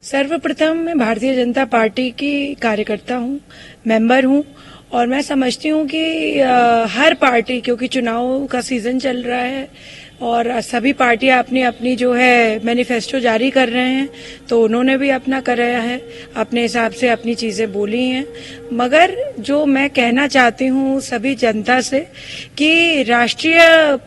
सर्वप्रथम मैं भारतीय जनता पार्टी की कार्यकर्ता हूँ, मेंबर हूँ और मैं समझती हूँ कि हर पार्टी, क्योंकि चुनाव का सीजन चल रहा है और सभी पार्टियां अपनी अपनी जो है मैनिफेस्टो जारी कर रहे हैं, तो उन्होंने भी अपना कराया है, अपने हिसाब से अपनी चीजें बोली हैं। मगर जो मैं कहना चाहती हूँ सभी जनता से कि राष्ट्रीय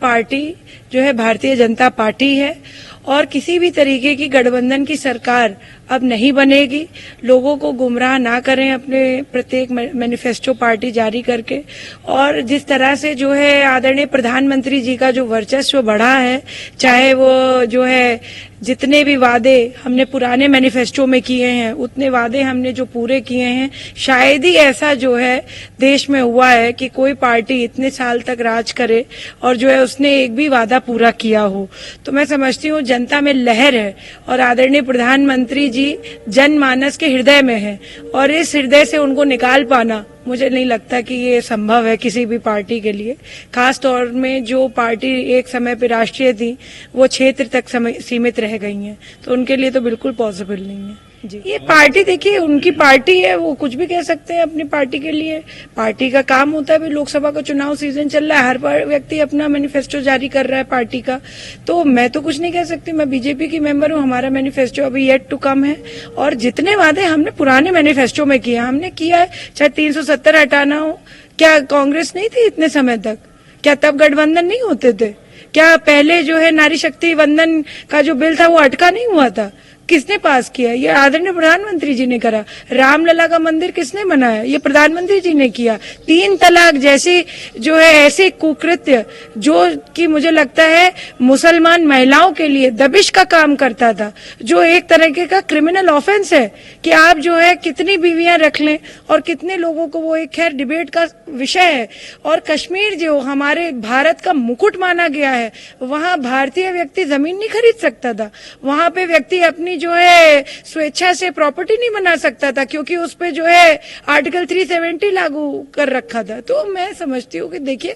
पार्टी जो है भारतीय जनता पार्टी है और किसी भी तरीके की गठबंधन की सरकार अब नहीं बनेगी। लोगों को गुमराह ना करें अपने प्रत्येक मैनिफेस्टो पार्टी जारी करके। और जिस तरह से जो है आदरणीय प्रधानमंत्री जी का जो वर्चस्व बढ़ा है, चाहे वो जो है जितने भी वादे हमने पुराने मैनिफेस्टो में किए हैं उतने वादे हमने जो पूरे किए हैं, शायद ही ऐसा जो है देश में हुआ है कि कोई पार्टी इतने साल तक राज करे और जो है उसने एक भी वादा पूरा किया हो। तो मैं समझती हूँ जनता में लहर है और आदरणीय प्रधानमंत्री जी जनमानस के हृदय में है और इस हृदय से उनको निकाल पाना मुझे नहीं लगता कि ये संभव है किसी भी पार्टी के लिए। खास तौर में जो पार्टी एक समय पे राष्ट्रीय थी वो क्षेत्र तक सीमित रह गई हैं, तो उनके लिए तो बिल्कुल पॉसिबल नहीं है। जी, ये पार्टी देखिए उनकी पार्टी है, वो कुछ भी कह सकते हैं अपनी पार्टी के लिए। पार्टी का काम होता है, भी लोकसभा का चुनाव सीजन चल रहा है, हर व्यक्ति अपना मैनिफेस्टो जारी कर रहा है पार्टी का, तो मैं तो कुछ नहीं कह सकती। मैं बीजेपी की मेंबर हूँ, हमारा मैनिफेस्टो अभी येट टू कम है और जितने वादे हमने पुराने मैनिफेस्टो में किए हमने किया है, चाहे 370 हटाना हो। क्या कांग्रेस नहीं थी इतने समय तक? क्या तब गठबंधन नहीं होते थे? क्या पहले जो है नारी शक्ति वंदन का जो बिल था वो अटका नहीं हुआ था? किसने पास किया? ये आदरणीय प्रधानमंत्री जी ने करा। रामलला का मंदिर किसने बनाया? ये प्रधानमंत्री जी ने किया। 3 तलाक जैसी जो है ऐसे कुकृत्य जो कि मुझे लगता है मुसलमान महिलाओं के लिए दबिश का काम करता था, जो एक तरीके का क्रिमिनल ऑफेंस है कि आप जो है कितनी बीवियां रख लें और कितने लोगों को, वो एक खैर डिबेट का विषय है। और कश्मीर जो हमारे भारत का मुकुट माना गया है, वहां भारतीय व्यक्ति जमीन नहीं खरीद सकता था, वहां पे व्यक्ति अपनी जो है स्वेच्छा से प्रॉपर्टी नहीं बना सकता था क्योंकि उस पे जो है आर्टिकल 370 लागू कर रखा था। तो मैं समझती हूँ कि देखिए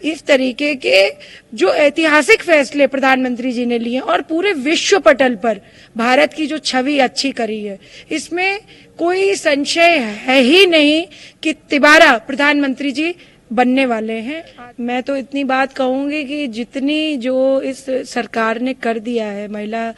इस तरीके के जो ऐतिहासिक फैसले प्रधानमंत्री जी ने लिए और पूरे विश्व पटल पर भारत की जो छवि अच्छी करी है, इसमें कोई संशय है ही नहीं कि तिबारा प्रधानमंत्री जी बनने वाले हैं। मैं तो इतनी बात कहूंगी कि जितनी जो इस सरकार ने कर दिया है महिला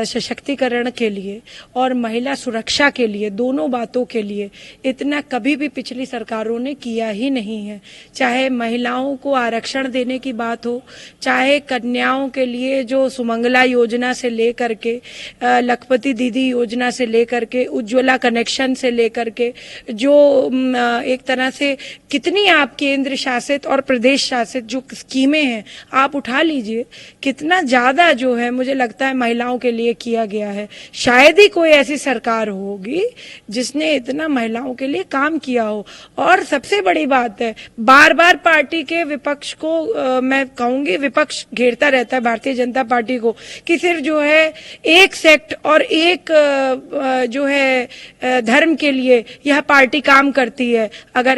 सशक्तिकरण के लिए और महिला सुरक्षा के लिए, दोनों बातों के लिए इतना कभी भी पिछली सरकारों ने किया ही नहीं है। चाहे महिलाओं को आरक्षण देने की बात हो, चाहे कन्याओं के लिए जो सुमंगला योजना से लेकर के लखपति दीदी योजना से लेकर के उज्ज्वला कनेक्शन से लेकर के जो एक तरह से कितनी आप केंद्र शासित और प्रदेश शासित जो स्कीमें हैं आप उठा लीजिए, कितना ज्यादा जो है मुझे लगता है महिलाओं के लिए किया गया है। शायद ही कोई ऐसी सरकार होगी जिसने इतना महिलाओं के लिए काम किया हो। और सबसे बड़ी बात है, बार बार पार्टी के विपक्ष को मैं कहूंगी, विपक्ष घेरता रहता है भारतीय जनता पार्टी को कि सिर्फ जो है एक सेक्ट और एक जो है धर्म के लिए यह पार्टी काम करती है। अगर